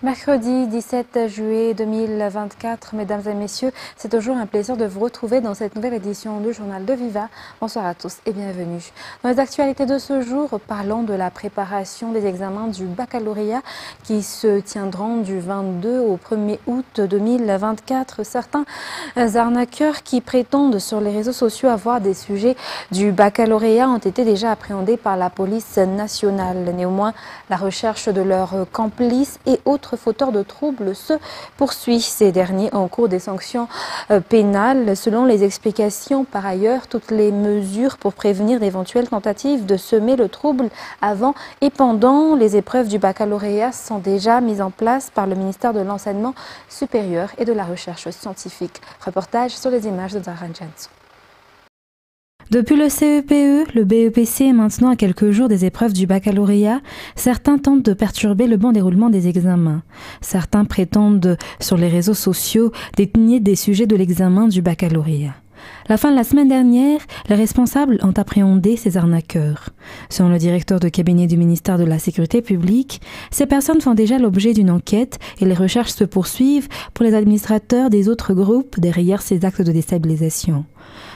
Mercredi 17 juillet 2024, mesdames et messieurs, c'est toujours un plaisir de vous retrouver dans cette nouvelle édition du Journal de Viva. Bonsoir à tous et bienvenue. Dans les actualités de ce jour, parlons de la préparation des examens du baccalauréat qui se tiendront du 22 au 1er août 2024. Certains arnaqueurs qui prétendent sur les réseaux sociaux avoir des sujets du baccalauréat ont été déjà appréhendés par la police nationale. Néanmoins, la recherche de leurs complices et autres fauteurs de troubles se poursuit. Ces derniers encourent des sanctions pénales. Selon les explications, par ailleurs, toutes les mesures pour prévenir d'éventuelles tentatives de semer le trouble avant et pendant les épreuves du baccalauréat sont déjà mises en place par le ministère de l'Enseignement supérieur et de la Recherche scientifique. Reportage sur les images de Zahran Janson. Depuis le CEPE, le BEPC est maintenant à quelques jours des épreuves du baccalauréat. Certains tentent de perturber le bon déroulement des examens. Certains prétendent sur les réseaux sociaux détenir des sujets de l'examen du baccalauréat. La fin de la semaine dernière, les responsables ont appréhendé ces arnaqueurs. Selon le directeur de cabinet du ministère de la Sécurité publique, ces personnes font déjà l'objet d'une enquête et les recherches se poursuivent pour les administrateurs des autres groupes derrière ces actes de déstabilisation.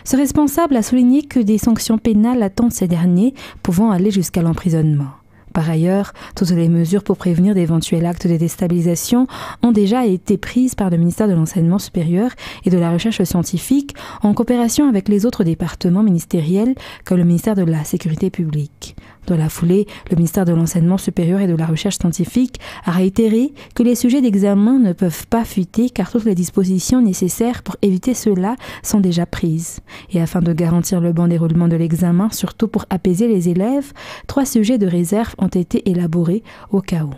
Ce responsable a souligné que des sanctions pénales attendent ces derniers, pouvant aller jusqu'à l'emprisonnement. Par ailleurs, toutes les mesures pour prévenir d'éventuels actes de déstabilisation ont déjà été prises par le ministère de l'Enseignement supérieur et de la Recherche scientifique en coopération avec les autres départements ministériels comme le ministère de la Sécurité publique. Dans la foulée, le ministère de l'Enseignement supérieur et de la Recherche scientifique a réitéré que les sujets d'examen ne peuvent pas fuiter car toutes les dispositions nécessaires pour éviter cela sont déjà prises. Et afin de garantir le bon déroulement de l'examen, surtout pour apaiser les élèves, 3 sujets de réserve ont été élaborés au cas où.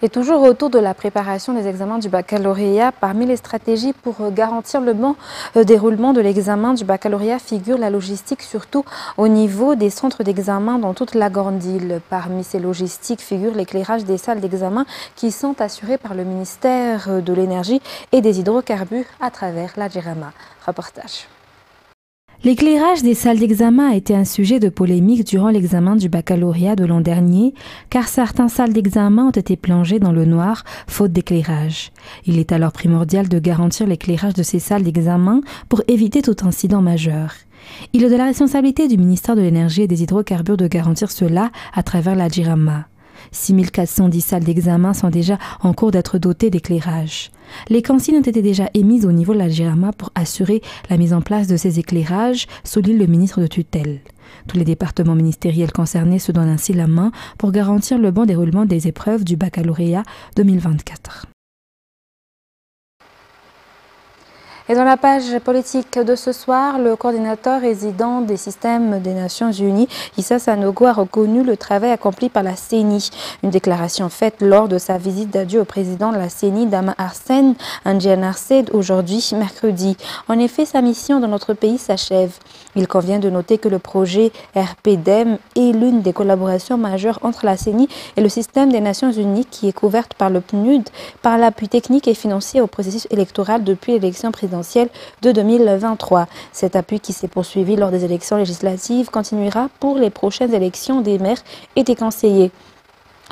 Et toujours autour de la préparation des examens du baccalauréat, parmi les stratégies pour garantir le bon déroulement de l'examen du baccalauréat figure la logistique, surtout au niveau des centres d'examen dans toute la grande île. Parmi ces logistiques figure l'éclairage des salles d'examen qui sont assurées par le ministère de l'Énergie et des Hydrocarbures à travers la Djirama. Reportage. L'éclairage des salles d'examen a été un sujet de polémique durant l'examen du baccalauréat de l'an dernier, car certaines salles d'examen ont été plongées dans le noir, faute d'éclairage. Il est alors primordial de garantir l'éclairage de ces salles d'examen pour éviter tout incident majeur. Il est de la responsabilité du ministère de l'Énergie et des Hydrocarbures de garantir cela à travers la Djirama. 6410 salles d'examen sont déjà en cours d'être dotées d'éclairage. Les consignes ont été déjà émises au niveau de la Djirama pour assurer la mise en place de ces éclairages, souligne le ministre de tutelle. Tous les départements ministériels concernés se donnent ainsi la main pour garantir le bon déroulement des épreuves du baccalauréat 2024. Et dans la page politique de ce soir, le coordinateur résident des systèmes des Nations Unies, Issa Sanogo, a reconnu le travail accompli par la CENI. Une déclaration faite lors de sa visite d'adieu au président de la CENI, Dama Arsène Andjianarsed, aujourd'hui, mercredi. En effet, sa mission dans notre pays s'achève. Il convient de noter que le projet RPDEM est l'une des collaborations majeures entre la CENI et le système des Nations Unies qui est couverte par le PNUD, par l'appui technique et financier au processus électoral depuis l'élection présidentielle de 2023. Cet appui qui s'est poursuivi lors des élections législatives continuera pour les prochaines élections des maires et des conseillers.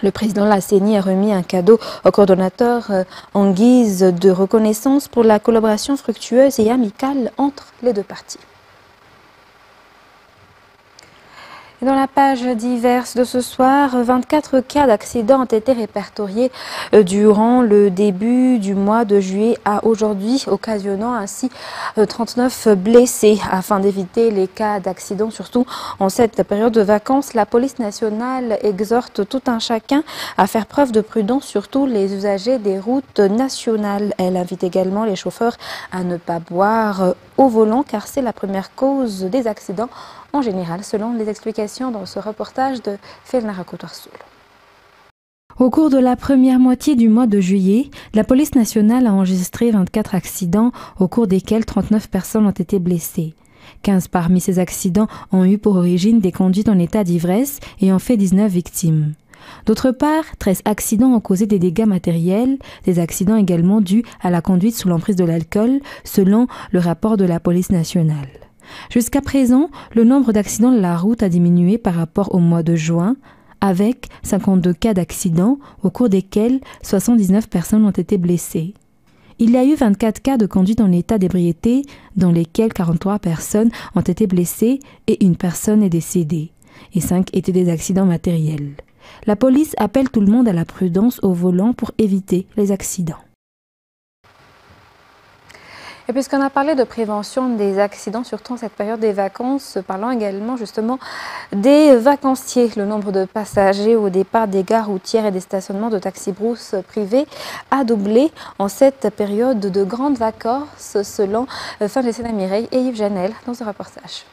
Le président de la CENI a remis un cadeau au coordonnateur en guise de reconnaissance pour la collaboration fructueuse et amicale entre les deux parties. Dans la page diverse de ce soir, 24 cas d'accidents ont été répertoriés durant le début du mois de juillet à aujourd'hui, occasionnant ainsi 39 blessés. Afin d'éviter les cas d'accidents, surtout en cette période de vacances, la police nationale exhorte tout un chacun à faire preuve de prudence, surtout les usagers des routes nationales. Elle invite également les chauffeurs à ne pas boire au volant car c'est la première cause des accidents en général, selon les explications dans ce reportage de Felnara Koutarsoul. Au cours de la première moitié du mois de juillet, la police nationale a enregistré 24 accidents au cours desquels 39 personnes ont été blessées. 15 parmi ces accidents ont eu pour origine des conduites en état d'ivresse et ont fait 19 victimes. D'autre part, 13 accidents ont causé des dégâts matériels, des accidents également dus à la conduite sous l'emprise de l'alcool, selon le rapport de la police nationale. Jusqu'à présent, le nombre d'accidents de la route a diminué par rapport au mois de juin, avec 52 cas d'accidents au cours desquels 79 personnes ont été blessées. Il y a eu 24 cas de conduite en état d'ébriété, dans lesquels 43 personnes ont été blessées et une personne est décédée, et 5 étaient des accidents matériels. La police appelle tout le monde à la prudence au volant pour éviter les accidents. Et puisqu'on a parlé de prévention des accidents, surtout en cette période des vacances, parlons également justement des vacanciers. Le nombre de passagers au départ des gares routières et des stationnements de taxi-brousse privés a doublé en cette période de grandes vacances, selon Fin Mireille et Yves Janel dans ce reportage.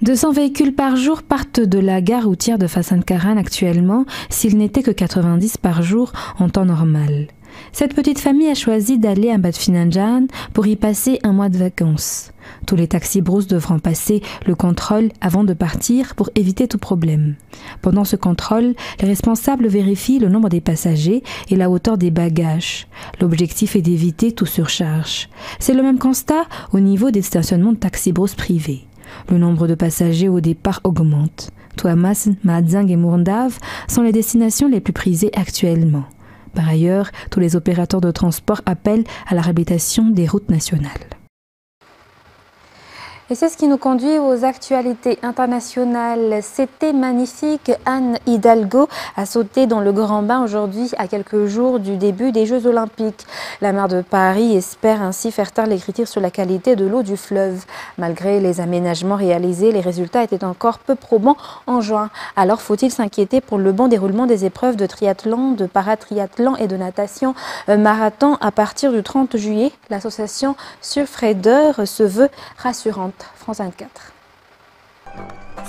200 véhicules par jour partent de la gare routière de Fassan-Karan actuellement, s'il n'était que 90 par jour en temps normal. Cette petite famille a choisi d'aller à Bad Finanjan pour y passer un mois de vacances. Tous les taxi-brousses devront passer le contrôle avant de partir pour éviter tout problème. Pendant ce contrôle, les responsables vérifient le nombre des passagers et la hauteur des bagages. L'objectif est d'éviter toute surcharge. C'est le même constat au niveau des stationnements de taxi-brousses privés. Le nombre de passagers au départ augmente. Tuamas, Mahadzang et Mourndav sont les destinations les plus prisées actuellement. Par ailleurs, tous les opérateurs de transport appellent à la réhabilitation des routes nationales. Et c'est ce qui nous conduit aux actualités internationales. C'était magnifique. Anne Hidalgo a sauté dans le grand bain aujourd'hui à quelques jours du début des Jeux Olympiques. La maire de Paris espère ainsi faire taire les critiques sur la qualité de l'eau du fleuve. Malgré les aménagements réalisés, les résultats étaient encore peu probants en juin. Alors faut-il s'inquiéter pour le bon déroulement des épreuves de triathlon, de paratriathlon et de natation marathon à partir du 30 juillet? L'association Surfrider se veut rassurante. France 24.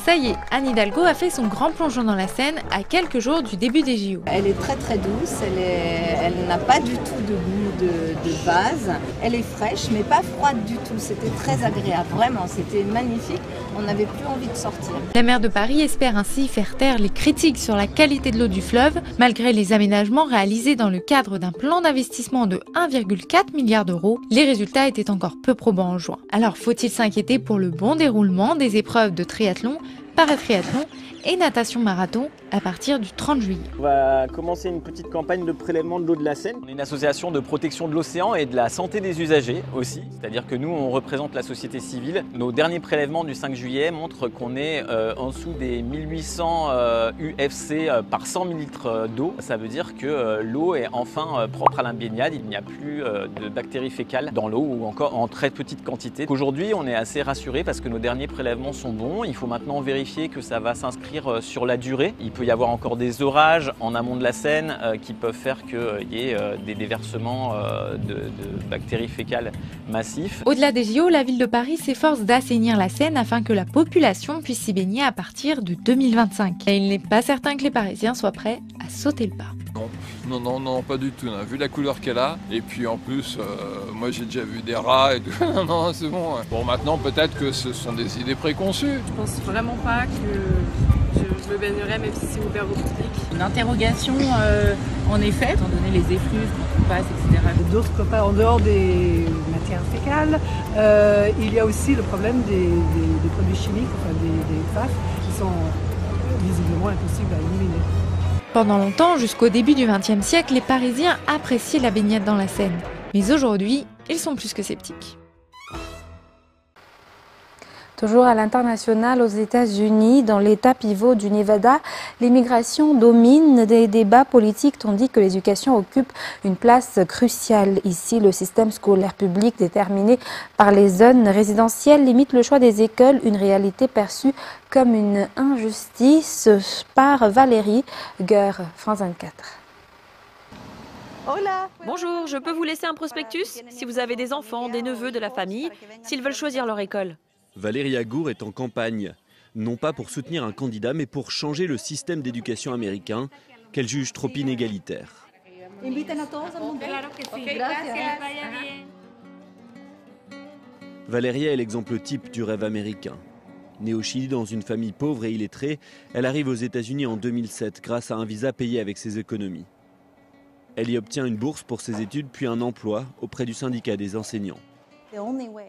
Ça y est, Anne Hidalgo a fait son grand plongeon dans la Seine à quelques jours du début des JO. Elle est très très douce, elle n'a pas du tout de goût de vase. Elle est fraîche mais pas froide du tout, c'était très agréable, vraiment, c'était magnifique. On n'avait plus envie de sortir. La maire de Paris espère ainsi faire taire les critiques sur la qualité de l'eau du fleuve, malgré les aménagements réalisés dans le cadre d'un plan d'investissement de 1,4 milliard d'euros. Les résultats étaient encore peu probants en juin. Alors faut-il s'inquiéter pour le bon déroulement des épreuves de triathlon, paratriathlon et natation marathon à partir du 30 juillet. On va commencer une petite campagne de prélèvement de l'eau de la Seine. On est une association de protection de l'océan et de la santé des usagers aussi. C'est-à-dire que nous, on représente la société civile. Nos derniers prélèvements du 5 juillet montrent qu'on est en dessous des 1800 UFC par 100 000 litres d'eau. Ça veut dire que l'eau est enfin propre à la baignade. Il n'y a plus de bactéries fécales dans l'eau ou encore en très petite quantité. Aujourd'hui, on est assez rassurés parce que nos derniers prélèvements sont bons. Il faut maintenant vérifier que ça va s'inscrire sur la durée. Il peut y avoir encore des orages en amont de la Seine qui peuvent faire qu'il y ait des déversements de bactéries fécales massifs. Au-delà des JO, la ville de Paris s'efforce d'assainir la Seine afin que la population puisse s'y baigner à partir de 2025. Et il n'est pas certain que les Parisiens soient prêts à sauter le pas. Non, pas du tout. On a vu la couleur qu'elle a. Et puis en plus, moi j'ai déjà vu des rats et tout. Non, c'est bon. Bon, maintenant peut-être que ce sont des idées préconçues. Je pense vraiment pas que je me baignerai même si c'est ouvert au public. Une interrogation en effet, étant donné les effluves qu'on passe, etc. D'autre part, en dehors des matières fécales, il y a aussi le problème des produits chimiques, enfin des PFAS, qui sont visiblement impossibles à éliminer. Pendant longtemps, jusqu'au début du XXe siècle, les Parisiens appréciaient la baignade dans la Seine. Mais aujourd'hui, ils sont plus que sceptiques. Toujours à l'international, aux États-Unis, dans l'État pivot du Nevada, l'immigration domine des débats politiques tandis que l'éducation occupe une place cruciale. Ici, le système scolaire public déterminé par les zones résidentielles limite le choix des écoles, une réalité perçue comme une injustice par Valérie Gueur, France 24. Hola. Bonjour, je peux vous laisser un prospectus si vous avez des enfants, des neveux de la famille, s'ils veulent choisir leur école. Valérie Agour est en campagne, non pas pour soutenir un candidat, mais pour changer le système d'éducation américain qu'elle juge trop inégalitaire. Valérie est l'exemple type du rêve américain. Née au Chili dans une famille pauvre et illettrée, elle arrive aux États-Unis en 2007 grâce à un visa payé avec ses économies. Elle y obtient une bourse pour ses études puis un emploi auprès du syndicat des enseignants.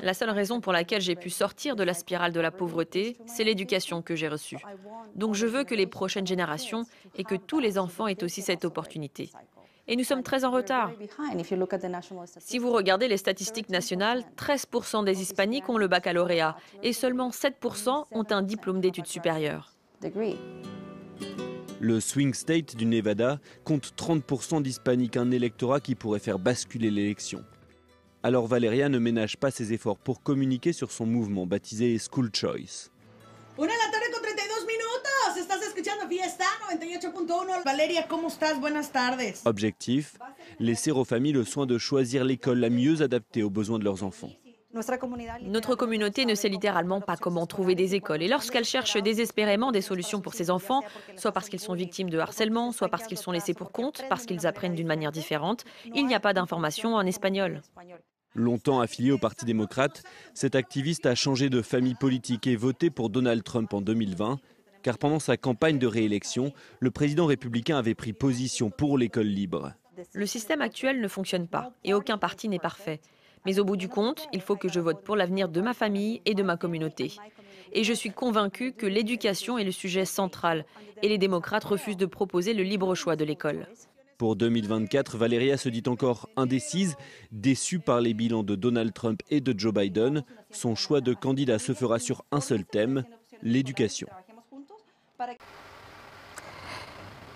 La seule raison pour laquelle j'ai pu sortir de la spirale de la pauvreté, c'est l'éducation que j'ai reçue. Donc je veux que les prochaines générations et que tous les enfants aient aussi cette opportunité. Et nous sommes très en retard. Si vous regardez les statistiques nationales, 13% des hispaniques ont le baccalauréat et seulement 7% ont un diplôme d'études supérieures. Le swing state du Nevada compte 30% d'hispaniques, un électorat qui pourrait faire basculer l'élection. Alors Valeria ne ménage pas ses efforts pour communiquer sur son mouvement baptisé School Choice. Valeria, ¿cómo estás? Buenas tardes. Objectif, laisser aux familles le soin de choisir l'école la mieux adaptée aux besoins de leurs enfants. Notre communauté ne sait littéralement pas comment trouver des écoles. Et lorsqu'elle cherche désespérément des solutions pour ses enfants, soit parce qu'ils sont victimes de harcèlement, soit parce qu'ils sont laissés pour compte, parce qu'ils apprennent d'une manière différente, il n'y a pas d'informations en espagnol. Longtemps affilié au Parti démocrate, cet activiste a changé de famille politique et voté pour Donald Trump en 2020, car pendant sa campagne de réélection, le président républicain avait pris position pour l'école libre. Le système actuel ne fonctionne pas et aucun parti n'est parfait. Mais au bout du compte, il faut que je vote pour l'avenir de ma famille et de ma communauté. Et je suis convaincue que l'éducation est le sujet central et les démocrates refusent de proposer le libre choix de l'école. Pour 2024, Valeria se dit encore indécise, déçue par les bilans de Donald Trump et de Joe Biden. Son choix de candidat se fera sur un seul thème, l'éducation.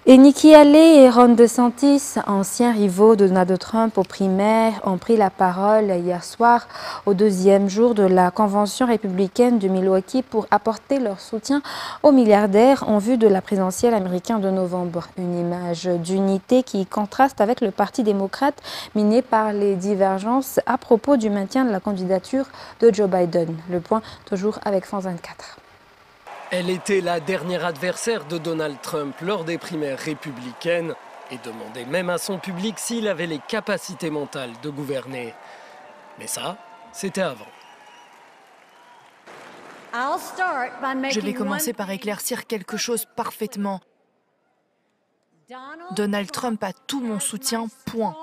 Et Nikki Haley et Ron DeSantis, anciens rivaux de Donald Trump aux primaires, ont pris la parole hier soir au deuxième jour de la convention républicaine de Milwaukee pour apporter leur soutien aux milliardaires en vue de la présidentielle américaine de novembre. Une image d'unité qui contraste avec le Parti démocrate miné par les divergences à propos du maintien de la candidature de Joe Biden. Le point toujours avec France 24. Elle était la dernière adversaire de Donald Trump lors des primaires républicaines et demandait même à son public s'il avait les capacités mentales de gouverner. Mais ça, c'était avant. Je vais commencer par éclaircir quelque chose parfaitement. Donald Trump a tout mon soutien, point.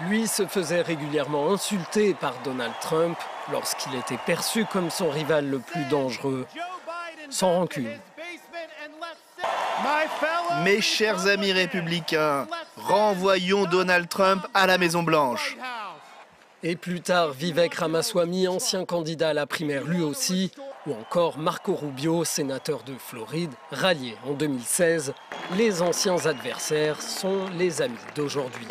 Lui se faisait régulièrement insulter par Donald Trump lorsqu'il était perçu comme son rival le plus dangereux, sans rancune. Mes chers amis républicains, renvoyons Donald Trump à la Maison-Blanche. Et plus tard, Vivek Ramaswamy, ancien candidat à la primaire lui aussi, ou encore Marco Rubio, sénateur de Floride, rallié en 2016. Les anciens adversaires sont les amis d'aujourd'hui.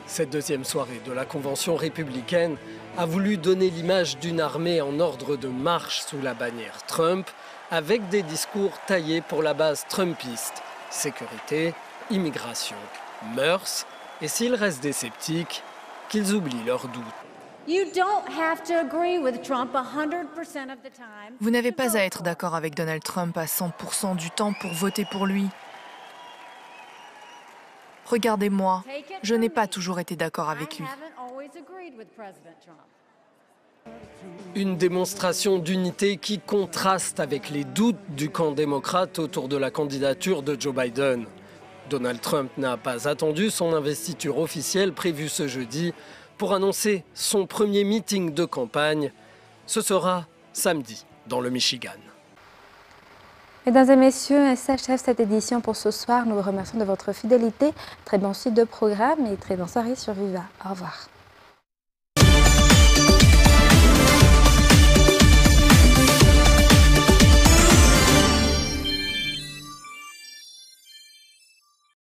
Cette deuxième soirée de la convention républicaine a voulu donner l'image d'une armée en ordre de marche sous la bannière Trump, avec des discours taillés pour la base trumpiste, sécurité, immigration, mœurs, et s'il reste des sceptiques, qu'ils oublient leurs doutes. Vous n'avez pas à être d'accord avec Donald Trump à 100% du temps pour voter pour lui. Regardez-moi, je n'ai pas toujours été d'accord avec lui. Une démonstration d'unité qui contraste avec les doutes du camp démocrate autour de la candidature de Joe Biden. Donald Trump n'a pas attendu son investiture officielle prévue ce jeudi pour annoncer son premier meeting de campagne. Ce sera samedi dans le Michigan. Mesdames et messieurs, ainsi s'achève cette édition pour ce soir. Nous vous remercions de votre fidélité. Très bonne suite de programme et très bonne soirée sur Viva. Au revoir.